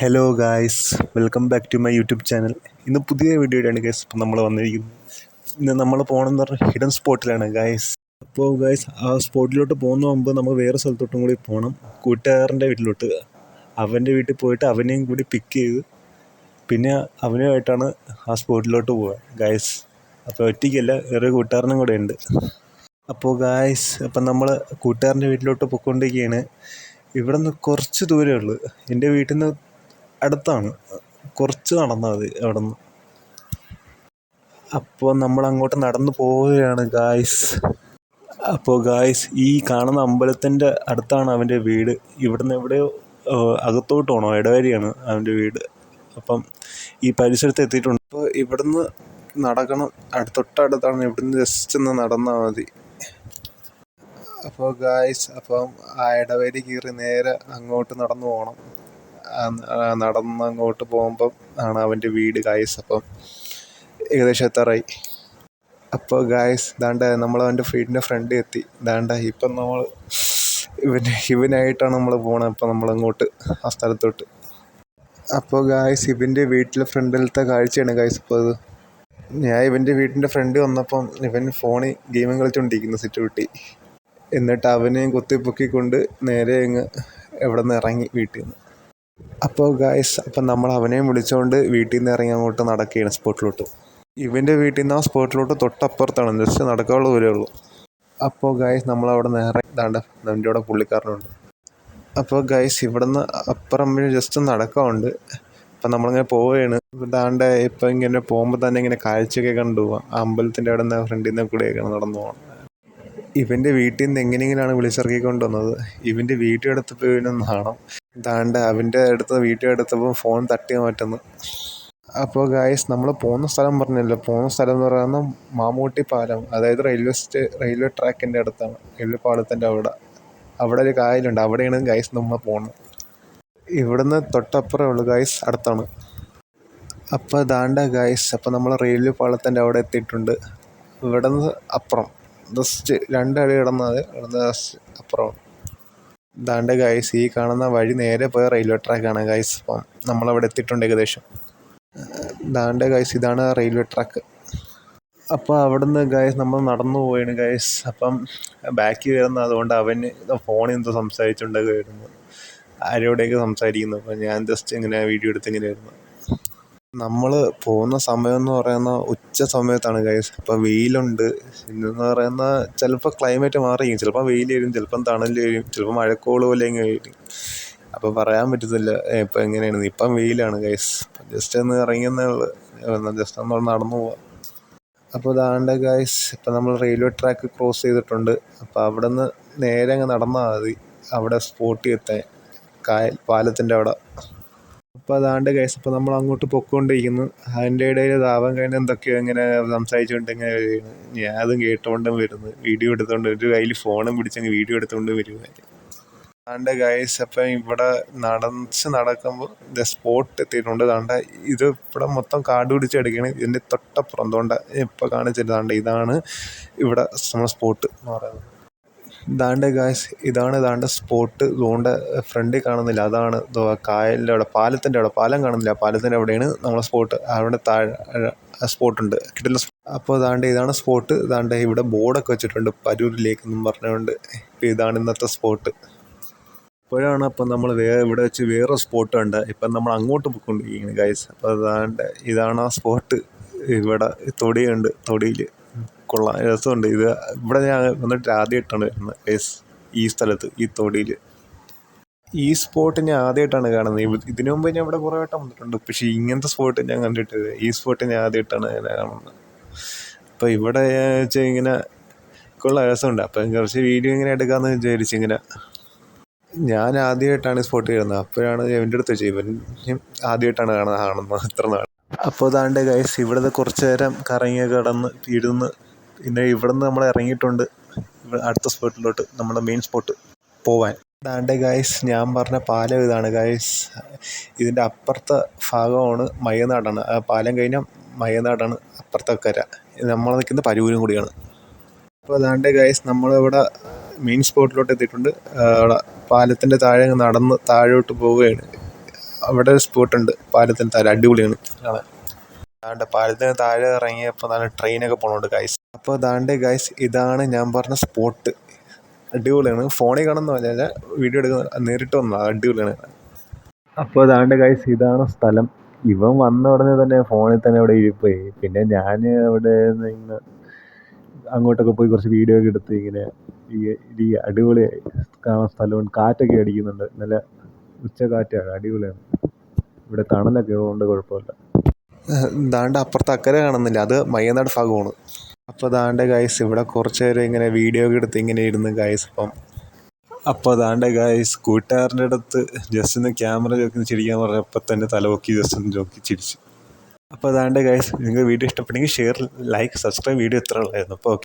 Hello guys, welcome back to my YouTube channel. ഇന്ന് പുതിയ വീഡിയോയിലാണ് guys ഇപ്പം നമ്മൾ വന്നിരിക്കുന്നത്. ഇന്ന് നമ്മൾ പോകണമെന്ന് പറഞ്ഞാൽ ഹിഡൻ സ്പോട്ടിലാണ് ഗായ്സ്. അപ്പോൾ ഗായ്സ് ആ സ്പോട്ടിലോട്ട് പോകുന്ന മുമ്പ് നമ്മൾ വേറെ സ്ഥലത്തോട്ടും കൂടി പോകണം, കൂട്ടുകാരൻ്റെ വീട്ടിലോട്ട്. അവൻ്റെ വീട്ടിൽ പോയിട്ട് അവനെയും കൂടി പിക്ക് ചെയ്ത് പിന്നെ അവനുമായിട്ടാണ് ആ സ്പോട്ടിലോട്ട് പോവുക ഗായ്സ്. അപ്പോൾ ഒറ്റയ്ക്കല്ല, വേറെ കൂട്ടുകാരനും കൂടെ ഉണ്ട്. അപ്പോൾ ഗായ്സ് അപ്പം നമ്മൾ കൂട്ടുകാരൻ്റെ വീട്ടിലോട്ട് പോയിക്കൊണ്ടിരിക്കുകയാണ്. ഇവിടെ നിന്ന് കുറച്ച് ദൂരമേ ഉള്ളൂ. എൻ്റെ വീട്ടിൽ നിന്ന് അടുത്താണ്, കുറച്ച് നടന്നാൽ മതി അവിടെ നിന്ന്. അപ്പോൾ നമ്മൾ അങ്ങോട്ട് നടന്നു പോവുകയാണ് ഗായ്സ്. അപ്പോൾ ഗായ്സ് ഈ കാണുന്ന അമ്പലത്തിൻ്റെ അടുത്താണ് അവൻ്റെ വീട്. ഇവിടുന്ന് എവിടെയോ അകത്തോട്ട് പോകണം, ഇടവഴിയാണ് അവൻ്റെ വീട്. അപ്പം ഈ പരിസരത്ത് എത്തിയിട്ടുണ്ട്. അപ്പോൾ ഇവിടുന്ന് നടക്കണം, തൊട്ടടുത്താണ്. ഇവിടുന്ന് ജസ്റ്റ് ഒന്ന് നടന്നാൽ മതി. അപ്പോൾ ഗായ്സ് അപ്പം ആ ഇടവഴി കയറി നേരെ അങ്ങോട്ട് നടന്നു പോകണം. നടന്ന് അങ്ങോട്ട് പോകുമ്പം ആണ് അവൻ്റെ വീട് ഗായ്സ്. അപ്പം ഏകദേശം എത്താറായി. അപ്പോൾ ഗായ്സ് ദാണ്ട നമ്മൾ അവൻ്റെ വീടിൻ്റെ ഫ്രണ്ട് എത്തി. ദാണ്ട ഇപ്പം നമ്മൾ ഇവനായിട്ടാണ് നമ്മൾ പോകണത്. അപ്പം നമ്മളങ്ങോട്ട് ആ സ്ഥലത്തോട്ട്. അപ്പോൾ ഗായ്സ് ഇവൻ്റെ വീട്ടിലെ ഫ്രണ്ടിലത്തെ കാഴ്ചയാണ് ഗായ്സ്. അപ്പോൾ അത് ഞാൻ ഇവൻ്റെ വീടിൻ്റെ ഫ്രണ്ട് വന്നപ്പം ഇവൻ ഫോണിൽ ഗെയിമും കളിച്ചുകൊണ്ടിരിക്കുന്നു സിറ്റ് വിട്ടി. എന്നിട്ട് അവനെയും കുത്തിപ്പൊക്കിക്കൊണ്ട് നേരെ അങ്ങ് എവിടെ നിന്ന് ഇറങ്ങി വീട്ടിൽ നിന്ന്. അപ്പോൾ ഗായ്സ് അപ്പം നമ്മൾ അവനെയും വിളിച്ചുകൊണ്ട് വീട്ടിൽ നിന്ന് ഇറങ്ങി അങ്ങോട്ട് നടക്കുകയാണ് സ്പോട്ടിലോട്ട്. ഇവൻ്റെ വീട്ടിൽ നിന്ന് ആ സ്പോട്ടിലോട്ട് തൊട്ടപ്പുറത്താണ്, ജസ്റ്റ് നടക്കാനുള്ള ദൂരമേ ഉള്ളൂ. അപ്പോൾ ഗായ്സ് നമ്മളവിടെ നേരെ ദാണ്ട എൻ്റെ അവിടെ പുള്ളിക്കാരനുണ്ട്. അപ്പോൾ ഗായ്സ് ഇവിടെ നിന്ന് അപ്പുറം ജസ്റ്റ് നടക്കാറുണ്ട്. അപ്പം നമ്മളിങ്ങനെ പോവുകയാണ്. ദാണ്ട ഇപ്പം ഇങ്ങനെ പോകുമ്പോൾ തന്നെ ഇങ്ങനെ കാഴ്ചയൊക്കെ കണ്ടു പോവാം. ആ അമ്പലത്തിൻ്റെ അവിടെ നിന്ന് ഫ്രണ്ടിൽ നിന്ന് കൂടെയൊക്കെയാണ് നടന്നു പോകണം. ഇവൻ്റെ വീട്ടിൽ നിന്ന് എങ്ങനെയെങ്കിലാണ് വിളിച്ചിറക്കിക്കൊണ്ട് വന്നത്. ഇവൻ്റെ വീട്ടിൽ എടുത്തപ്പോൾ ഇവനൊന്ന് കാണാം. ദാണ്ട അവൻ്റെ അടുത്ത് വീട്ടിൽ എടുത്തപ്പോൾ ഫോൺ തട്ടിയാൻ പറ്റുന്നു. അപ്പോൾ ഗായ്സ് നമ്മൾ പോകുന്ന സ്ഥലം പറഞ്ഞല്ലോ, പോകുന്ന സ്ഥലം എന്ന് പറയുന്നത് മാമൂട്ടി പാലം, അതായത് റെയിൽവേ ട്രാക്കിൻ്റെ അടുത്താണ്. റെയിൽവേ പാലത്തിൻ്റെ അവിടെ ഒരു കായലുണ്ട്, അവിടെയാണ് ഗായ്സ് നമ്മൾ പോകുന്നത്. ഇവിടുന്ന് തൊട്ടപ്പുറമേ ഉള്ളൂ ഗായ്സ്, അടുത്താണ്. അപ്പോൾ ദാണ്ട ഗായ്സ് അപ്പം നമ്മൾ റെയിൽവേ പാലത്തിൻ്റെ അവിടെ എത്തിയിട്ടുണ്ട്. ഇവിടെ നിന്ന് അപ്പുറം ജസ്റ്റ് 2 അടി കിടന്നാൽ അപ്പുറമാണ്. ദാണ്ട ഗായ്സ് ഈ കാണുന്ന വഴി നേരെ പോയ റെയിൽവേ ട്രാക്കാണ് ഗായ്സ്. അപ്പം നമ്മളവിടെ എത്തിയിട്ടുണ്ട് ഏകദേശം. ദാണ്ട ഗായ്സ് ഇതാണ് റെയിൽവേ ട്രാക്ക്. അപ്പോൾ അവിടുന്ന് ഗായ്സ് നമ്മൾ നടന്നു പോവുകയാണ് ഗായ്സ്. അപ്പം ബാക്കിൽ വരുന്ന അതുകൊണ്ട് അവന് ഫോണിൽ എന്തോ സംസാരിച്ചുകൊണ്ടൊക്കെ വരുന്നു, ആരോടെയൊക്കെ സംസാരിക്കുന്നു. അപ്പം ഞാൻ ജസ്റ്റ് ഇങ്ങനെ വീഡിയോ എടുത്ത് ഇങ്ങനെ വരുന്നു. നമ്മൾ പോകുന്ന സമയം എന്ന് പറയുന്ന ഉച്ച സമയത്താണ് ഗൈസ്. അപ്പോൾ വെയിലുണ്ട്. ഇന്നെന്ന് പറയുന്ന ചിലപ്പോൾ ക്ലൈമറ്റ് മാറിയിരിക്കും, ചിലപ്പോൾ വെയിൽ വരും, ചിലപ്പം തണൽ വരും, ചിലപ്പോൾ മഴക്കോള് പോലെ ഇങ്ങനെ വരും. അപ്പോൾ പറയാൻ പറ്റത്തില്ല ഇപ്പം എങ്ങനെയാണ്. ഇപ്പം വെയിലാണ് ഗൈസ്. ജസ്റ്റ് ഒന്ന് ഇറങ്ങിയെന്നേ ഉള്ളൂ, ജസ്റ്റ് ഒന്ന് നടന്നു പോവാം. അപ്പോൾ ദാണ്ട ഗൈസ് ഇപ്പം നമ്മൾ റെയിൽവേ ട്രാക്ക് ക്രോസ് ചെയ്തിട്ടുണ്ട്. അപ്പോൾ അവിടെ നിന്ന് നേരെ അങ്ങ് നടന്നാൽ മതി അവിടെ സ്പോട്ടിൽ എത്താൻ, പാലത്തിൻ്റെ അവിടെ. അപ്പോൾ അതാണ്ട് ഗൈസ് അപ്പോൾ നമ്മൾ അങ്ങോട്ട് പൊയ്ക്കൊണ്ടിരിക്കുന്നു. അതിൻ്റെ ഇടയിൽ ധാവൻ കഴിഞ്ഞ് എന്തൊക്കെയോ ഇങ്ങനെ സംസാരിച്ചുകൊണ്ട് ഇങ്ങനെ വരികയാണ്. ഞാൻ അതും കേട്ടുകൊണ്ടും വരുന്നു, വീഡിയോ എടുത്തുകൊണ്ട് ഒരു കയ്യിൽ ഫോണും പിടിച്ചങ്ങ് വീഡിയോ എടുത്തുകൊണ്ട് വരുവായിരുന്നു. അതാണ്ട് ഗൈസ് അപ്പം ഇവിടെ നടക്കുമ്പോൾ സ്പോട്ട് എത്തിയിട്ടുണ്ട്. അതാണ്ട് ഇത് ഇവിടെ മൊത്തം കാട് പിടിച്ചെടുക്കുകയാണ്. ഇതിൻ്റെ തൊട്ടപ്പുറം എന്തുകൊണ്ട് ഇപ്പോൾ കാണിച്ചിരുന്നാണ്ട് ഇതാണ് ഇവിടെ നമ്മുടെ സ്പോട്ട് എന്ന് പറയുന്നത്. ദാണ്ട ഗായ്സ് ഇതാണ് സ്പോട്ട്. ഇതുകൊണ്ട് ഫ്രണ്ടിൽ കാണുന്നില്ല, അതാണ് കായലിൻ്റെ അവിടെ, പാലത്തിൻ്റെ അവിടെ. പാലം കാണുന്നില്ല, പാലത്തിൻ്റെ അവിടെയാണ് നമ്മളെ സ്പോട്ട്. അവിടെ താഴെ സ്പോട്ടുണ്ട്, കിട്ടുന്ന. അപ്പോൾ ഇതാണ് സ്പോട്ട്. ഇവിടെ ബോർഡൊക്കെ വെച്ചിട്ടുണ്ട്, പരൂരിലേക്ക് എന്നും പറഞ്ഞുകൊണ്ട്. ഇപ്പോൾ ഇതാണ് ഇന്നത്തെ സ്പോട്ട്. ഇപ്പോഴാണ് അപ്പം നമ്മൾ ഇവിടെ വെച്ച് വേറെ സ്പോട്ട് ഉണ്ട്. ഇപ്പം നമ്മൾ അങ്ങോട്ട് പോയിക്കൊണ്ടിരിക്കുകയാണ് ഗായ്സ്. അപ്പോൾ ഇതാണ് ആ സ്പോട്ട്. ഇവിടെ തൊടിയുണ്ട്, തൊടിയിൽ കൊള്ളാം, രസമുണ്ട്. ഇവിടെ ഞാൻ വന്നിട്ട് ആദ്യമായിട്ടാണ് വരുന്നത് ഗൈസ്. ഈ സ്ഥലത്ത് ഈ തൊടിയിൽ ഈ സ്പോട്ട് ഞാൻ ആദ്യമായിട്ടാണ് കാണുന്നത്. ഇതിനു മുമ്പ് ഞാൻ ഇവിടെ കുറേ വട്ടം വന്നിട്ടുണ്ട്, പക്ഷേ ഇങ്ങനത്തെ സ്പോട്ട് ഞാൻ കണ്ടിട്ടില്ല. ഈ സ്പോട്ട് ഞാൻ ആദ്യമായിട്ടാണ് ഞാൻ കാണുന്നത്. അപ്പോൾ ഇവിടെ വെച്ചാൽ ഇങ്ങനെ കൊള്ളാം, രസമുണ്ട്. അപ്പം കുറച്ച് വീഡിയോ ഇങ്ങനെ എടുക്കാമെന്ന് വിചാരിച്ചിങ്ങനെ. ഞാൻ ആദ്യമായിട്ടാണ് സ്പോട്ട് ചെയ്യുന്നത്. അപ്പോഴാണ് എൻ്റെ അടുത്ത് വെച്ചാൽ ഇവൻ ആദ്യമായിട്ടാണ് കാണുന്നത് ഇത്ര നാൾ. അപ്പോൾ ദാണ്ട് ഗൈസ് ഇവിടുന്ന് കുറച്ച് നേരം കറങ്ങി കിടന്ന് ഇരുന്ന് പിന്നെ ഇവിടുന്ന് നമ്മൾ ഇറങ്ങിയിട്ടുണ്ട് അടുത്ത സ്പോട്ടിലോട്ട്, നമ്മുടെ മെയിൻ സ്പോട്ട് പോവാൻ. ദാണ്ട് ഗൈസ് ഞാൻ പറഞ്ഞ പാലം ഇതാണ് ഗൈസ്. ഇതിൻ്റെ അപ്പുറത്തെ ഭാഗമാണ് മയ്യനാടാണ്. ആ പാലം കഴിഞ്ഞാൽ മയ്യനാടാണ് അപ്പുറത്തെ കര. നമ്മൾ നിൽക്കുന്ന പരൂരും കൂടിയാണ്. അപ്പോൾ ദാണ്ട് ഗൈസ് നമ്മളിവിടെ മെയിൻ സ്പോട്ടിലോട്ട് എത്തിയിട്ടുണ്ട്. അവിടെ പാലത്തിൻ്റെ താഴെ നടന്ന് താഴോട്ട് പോവുകയാണ്. അവിടെ ഒരു സ്പോട്ടുണ്ട് പാലത്തിന് താഴെ, അടിപൊളിയാണ് കാണാൻ. ദാണ്ട് പാലത്തിന് താഴെ ഇറങ്ങിയപ്പോൾ നല്ല ട്രെയിനൊക്കെ പോകണുണ്ട് ഗൈസ്. അപ്പോൾ ദാണ്ട് ഗൈസ് ഇതാണ് ഞാൻ പറഞ്ഞ സ്പോട്ട്. അടിപൊളിയാണ്. ഫോണിൽ കാണുന്നതല്ല, വീഡിയോ എടുക്കുന്ന നേരിട്ട് വന്നതാണ്, അടിപൊളിയാണ്. അപ്പോൾ ദാണ്ട് ഗൈസ് ഇതാണ് സ്ഥലം. ഇവൻ വന്ന ഉടനെ തന്നെ ഫോണിൽ തന്നെ അവിടെ ഇരിപ്പോയി. പിന്നെ ഞാൻ അവിടെ നിന്ന് അങ്ങോട്ടൊക്കെ പോയി കുറച്ച് വീഡിയോ ഒക്കെ എടുത്ത് ഇങ്ങനെ ഈ അടിപൊളിയായി കാണാൻ സ്ഥലമുണ്ട്. കാറ്റൊക്കെ അടിക്കുന്നുണ്ട്, നല്ല ഉച്ചക്കാറ്റാണ്, അടിപൊളിയാണ്. ഇവിടെ തണലൊക്കെ ഉള്ളതുകൊണ്ട് കുഴപ്പമില്ല. ദാണ്ട് അപ്പുറത്ത് അക്കരെ കാണുന്നില്ല, അത് മയ്യനാട് ഭാഗമാണ്. അപ്പോൾ ദാണ്ട് ഗൈസ് ഇവിടെ കുറച്ച് നേരം ഇങ്ങനെ വീഡിയോ ഒക്കെ എടുത്ത് ഇങ്ങനെ ഇരുന്ന് ഗൈസ്. അപ്പോൾ ദാണ്ട് ഗൈസ് കൂട്ടുകാരൻ്റെ അടുത്ത് ജസ്റ്റ് ഒന്ന് ക്യാമറ നോക്കി ചിരിക്കാൻ പറഞ്ഞപ്പോൾ തന്നെ തലപൊക്കി ജസ്റ്റ് ഒന്ന് നോക്കി ചിരിച്ചു. അപ്പോൾ ദാണ്ട് ഗൈസ് നിങ്ങൾക്ക് വീഡിയോ ഇഷ്ടപ്പെട്ടെങ്കിൽ ഷെയർ, ലൈക്ക്, സബ്സ്ക്രൈബ്. വീഡിയോ ഇത്ര ഉള്ളായിരുന്നു. അപ്പോൾ ഓക്കെ.